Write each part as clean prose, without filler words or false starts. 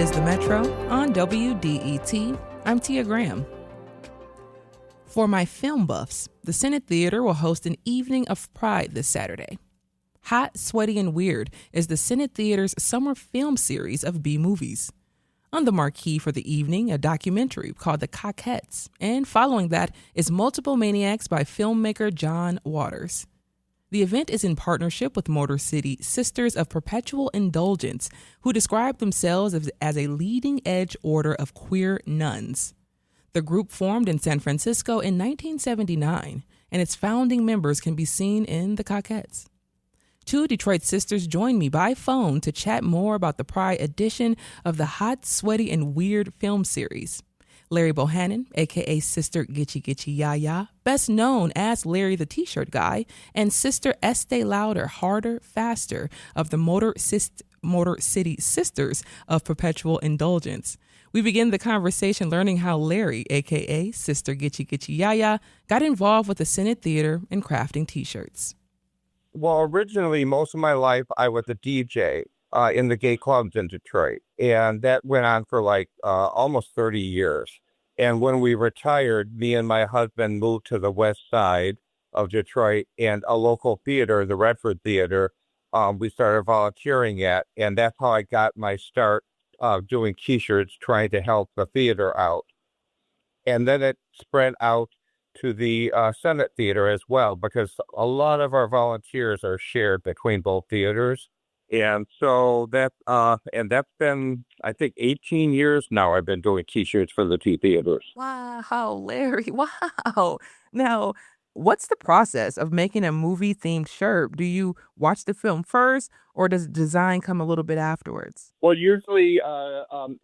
is The Metro on WDET. I'm Tia Graham. For my film buffs, the Senate Theater will host an evening of pride this Saturday. Hot, Sweaty, and Weird is the Senate Theater's summer film series of B-movies. On the marquee for the evening, a documentary called The Cockettes, and following that is multiple Maniacs by filmmaker John Waters. The event is in partnership with Motor City Sisters of Perpetual Indulgence, who describe themselves as a leading-edge order of queer nuns. The group formed in San Francisco in 1979, and its founding members can be seen in The Cockettes. Two Detroit sisters join me by phone to chat more about the Pride edition of the Hot, Sweaty, and Weird film series. Larry Bohannon, a.k.a. Sister Gitchy Gitchy Yaya, best known as Larry the T-shirt guy, and Sister Estee Lauder, Harder, Faster, of the Motor City Sisters of Perpetual Indulgence. We begin the conversation learning how Larry, a.k.a. Sister Gitchy Gitchy Yaya, got involved with the Senate Theater and crafting T-shirts. Well, originally, most of my life, I was a DJ in the gay clubs in Detroit. And that went on for almost 30 years. And when we retired, me and my husband moved to the west side of Detroit, and a local theater, the Redford Theater, we started volunteering at. And that's how I got my start doing T-shirts, trying to help the theater out. And then it spread out to the Senate Theater as well, because a lot of our volunteers are shared between both theaters. And so that's been, I think, 18 years now I've been doing T-shirts for the two theaters. Wow, Larry, wow. Now, what's the process of making a movie-themed shirt? Do you watch the film first, or does design come a little bit afterwards? Well, usually I'm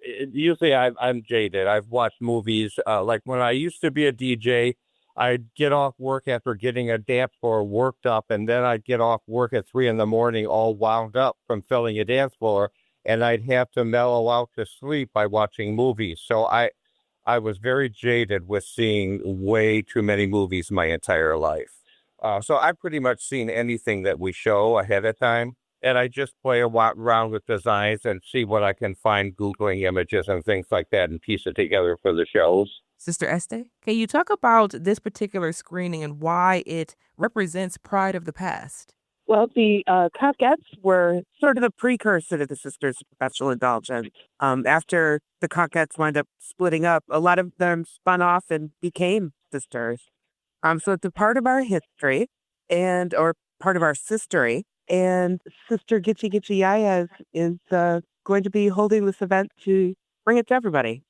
jaded. I've watched movies, like when I used to be a DJ, I'd get off work after getting a dance floor worked up, and then I'd get off work at 3 a.m, all wound up from filling a dance floor, and I'd have to mellow out to sleep by watching movies. So I was very jaded with seeing way too many movies my entire life. So I've pretty much seen anything that we show ahead of time, and I just play around with designs and see what I can find, Googling images and things like that, and piece it together for the shows. Sister Estee, can you talk about this particular screening and why it represents Pride of the past? Well, the Cockettes were sort of the precursor to the Sisters of Perpetual Indulgence. After the Cockettes wound up splitting up, a lot of them spun off and became sisters. So it's a part of our history or part of our sistery. And Sister Gitchy Gitchy Yaya is going to be holding this event to bring it to everybody.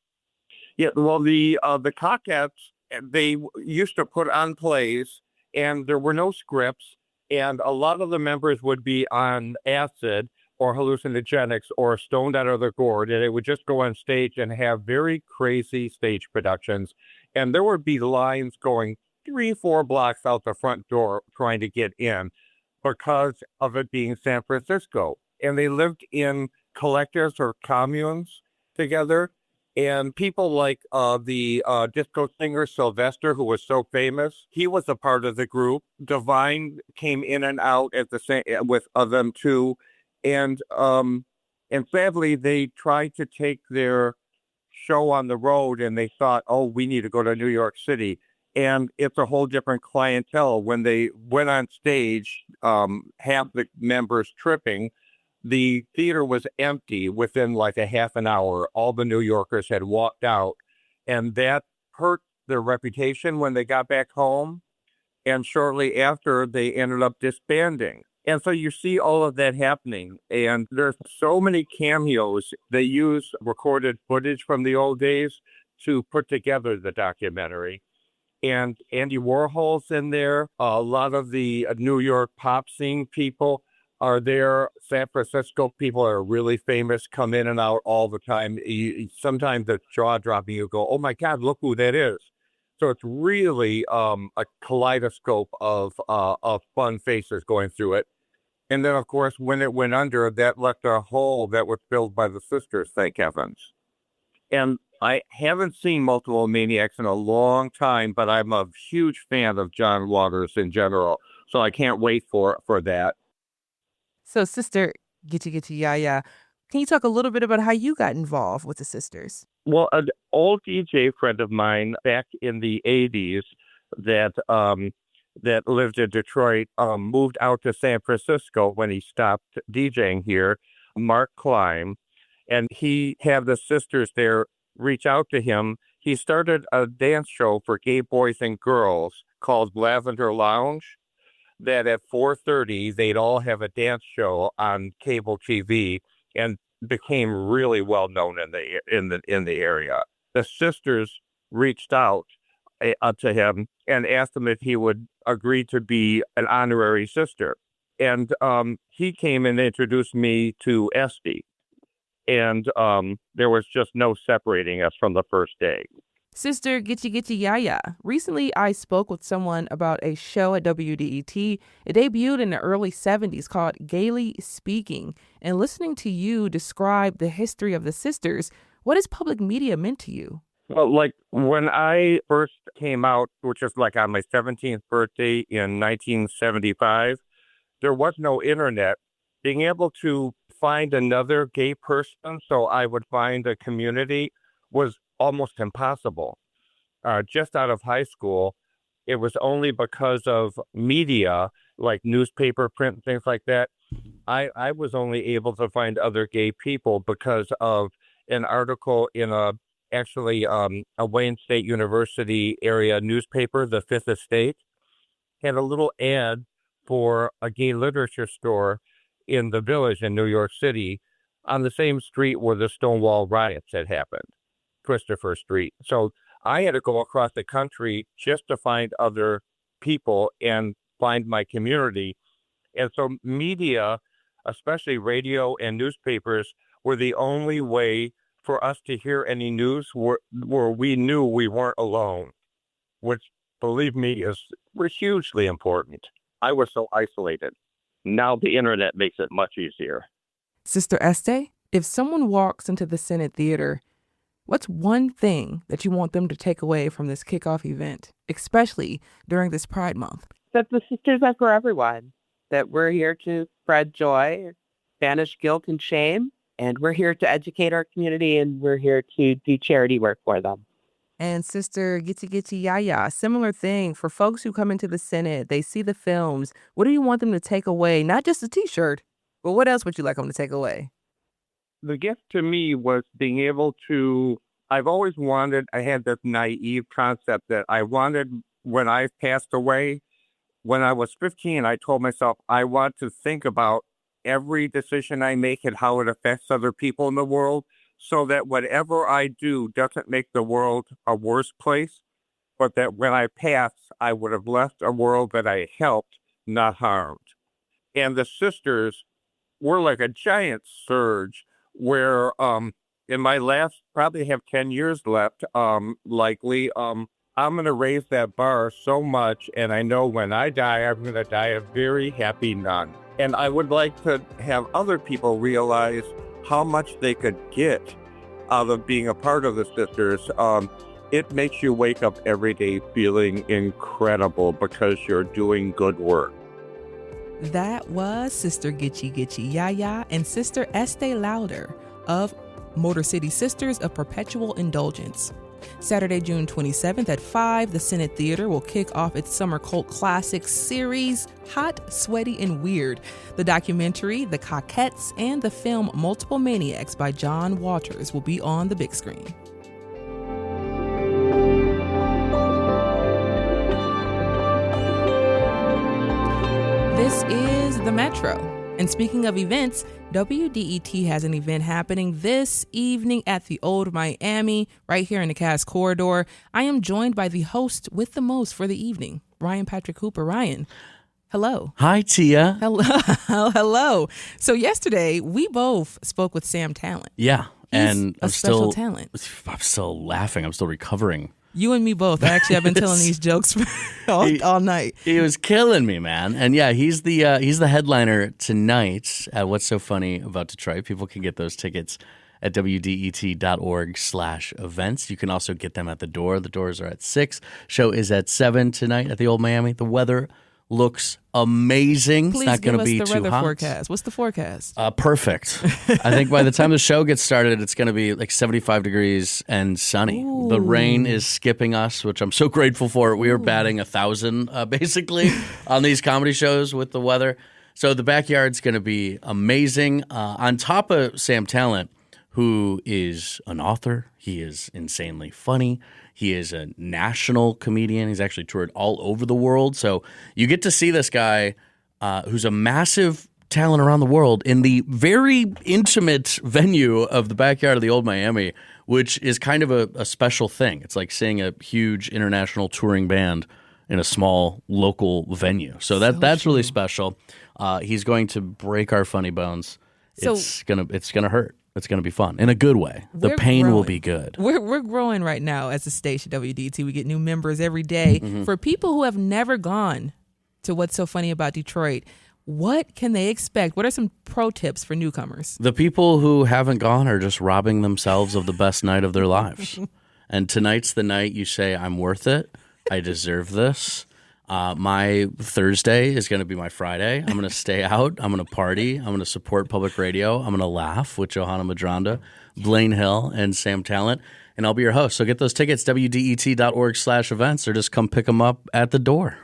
Yeah, well, the Cockettes, they used to put on plays, and there were no scripts, and a lot of the members would be on acid or hallucinogenics or stoned out of their gourd, and they would just go on stage and have very crazy stage productions. And there would be lines going 3-4 blocks out the front door trying to get in because of it being San Francisco. And they lived in collectives or communes together. And people like the disco singer Sylvester, who was so famous, he was a part of the group. Divine came in and out at the same with them too, and sadly they tried to take their show on the road, and they thought, oh, we need to go to New York City, and it's a whole different clientele. When they went on stage, half the members tripping. The theater was empty within like a half an hour. All the New Yorkers had walked out, and that hurt their reputation when they got back home. And shortly after, they ended up disbanding. And so you see all of that happening. And there's so many cameos. They use recorded footage from the old days to put together the documentary. And Andy Warhol's in there. A lot of the New York pop scene people are there. San Francisco people are really famous, come in and out all the time. Sometimes it's jaw-dropping. You go, oh my God, look who that is. So it's really a kaleidoscope of fun faces going through it. And then, of course, when it went under, that left a hole that was filled by the sisters, thank heavens. And I haven't seen Multiple Maniacs in a long time, but I'm a huge fan of John Waters in general. So I can't wait for that. So, Sister Gitchy Gitchy Yaya, Can you talk a little bit about how you got involved with the sisters? Well, an old DJ friend of mine back in the 80s that that lived in Detroit moved out to San Francisco when he stopped DJing here, Mark Klein, and he had the sisters there reach out to him. He started a dance show for gay boys and girls called Lavender Lounge, that at 4:30 they'd all have a dance show on cable TV, and became really well known in the area. The sisters reached out to him and asked him if he would agree to be an honorary sister, and he came and introduced me to Esty, and there was just no separating us from the first day. Sister Gitchy Gitchy Yaya. Recently, I spoke with someone about a show at WDET. It debuted in the early 70s called Gaily Speaking. And listening to you describe the history of the sisters, what has public media meant to you? Well, like when I first came out, which was like on my 17th birthday in 1975, there was no internet. Being able to find another gay person so I would find a community was almost impossible. Just out of high school, it was only because of media, like newspaper, print, and things like that. I was only able to find other gay people because of an article in a Wayne State University area newspaper, the Fifth Estate, had a little ad for a gay literature store in the Village in New York City on the same street where the Stonewall riots had happened, Christopher Street. So I had to go across the country just to find other people and find my community. And so media, especially radio and newspapers, were the only way for us to hear any news where we knew we weren't alone, which, believe me, was hugely important. I was so isolated. Now the internet makes it much easier. Sister Este, if someone walks into the Senate Theater, what's one thing that you want them to take away from this kickoff event, especially during this Pride Month? That the sisters are for everyone, that we're here to spread joy, banish guilt and shame, and we're here to educate our community, and we're here to do charity work for them. And Sister Gitchy Gitchy Yaya, similar thing for folks who come into the Senate, they see the films. What do you want them to take away? Not just a t-shirt, but what else would you like them to take away? The gift to me was being able to, I had this naive concept that I wanted when I passed away. When I was 15, I told myself I want to think about every decision I make and how it affects other people in the world, so that whatever I do doesn't make the world a worse place, but that when I pass, I would have left a world that I helped, not harmed. And the sisters were like a giant surge where in my last, probably have 10 years left, likely, I'm going to raise that bar so much, and I know when I die, I'm going to die a very happy nun. And I would like to have other people realize how much they could get out of being a part of the sisters. It makes you wake up every day feeling incredible because you're doing good work. That was Sister Gitchy Gitchy Yaya and Sister Este Lauder of Motor City Sisters of Perpetual Indulgence. Saturday, June 27th at 5, the Senate Theater will kick off its summer cult classics series, Hot, Sweaty, and Weird. The documentary, The Cockettes, and the film Multiple Maniacs by John Waters will be on the big screen. This is the Metro. And speaking of events, WDET has an event happening this evening at the Old Miami, right here in the Cass Corridor. I am joined by the host with the most for the evening, Ryan Patrick Cooper. Ryan, hello. Hi, Tia. Hello. Hello. So yesterday, we both spoke with Sam Talent. Yeah. He's a special talent. I'm still laughing. I'm still recovering. You and me both. Actually, I've been telling these jokes all night. He was killing me, man. And yeah, he's the headliner tonight at What's So Funny About Detroit. People can get those tickets at wdet.org/events. You can also get them at the door. The doors are at 6. Show is at 7 tonight at the Old Miami. The weather looks amazing. Please it's not give going to us be the too weather hot. forecast. What's the forecast? Perfect. I think by the time the show gets started, it's going to be like 75 degrees and sunny. Ooh. The rain is skipping us, which I'm so grateful for. We are batting 1,000 basically on these comedy shows with the weather. So the backyard's going to be amazing. On top of Sam Talent, who is an author, he is insanely funny. He is a national comedian. He's actually toured all over the world. So you get to see this guy who's a massive talent around the world in the very intimate venue of the backyard of the old Miami, which is kind of a special thing. It's like seeing a huge international touring band in a small local venue. So that's really special. He's going to break our funny bones. So it's gonna hurt. It's going to be fun in a good way. The pain will be good. We're growing right now as a station, WDT. We get new members every day. Mm-hmm. For people who have never gone to What's So Funny About Detroit, what can they expect? What are some pro tips for newcomers? The people who haven't gone are just robbing themselves of the best night of their lives. And tonight's the night you say, I'm worth it. I deserve this. My Thursday is going to be my Friday. I'm going to stay out. I'm going to party. I'm going to support public radio. I'm going to laugh with Johanna Madranda, Blaine Hill, and Sam Talent. And I'll be your host. So get those tickets, WDET.org/events, or just come pick them up at the door.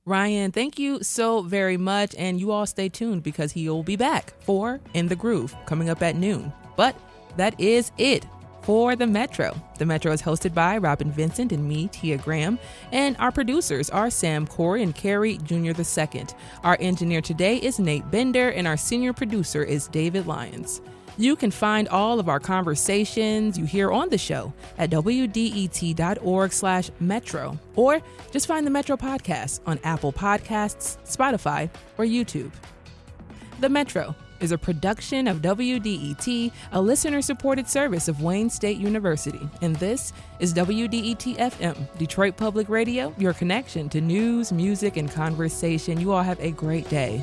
Ryan, thank you so very much. And you all stay tuned because he'll be back for In the Groove coming up at noon. But that is it for The Metro. The Metro is hosted by Robin Vincent and me, Tia Graham, and our producers are Sam Corey and Carrie Jr. II. Our engineer today is Nate Bender, and our senior producer is David Lyons. You can find all of our conversations you hear on the show at WDET.org/Metro, or just find the Metro Podcast on Apple Podcasts, Spotify, or YouTube. The Metro is a production of WDET, a listener-supported service of Wayne State University. And this is WDET-FM, Detroit Public Radio, your connection to news, music, and conversation. You all have a great day.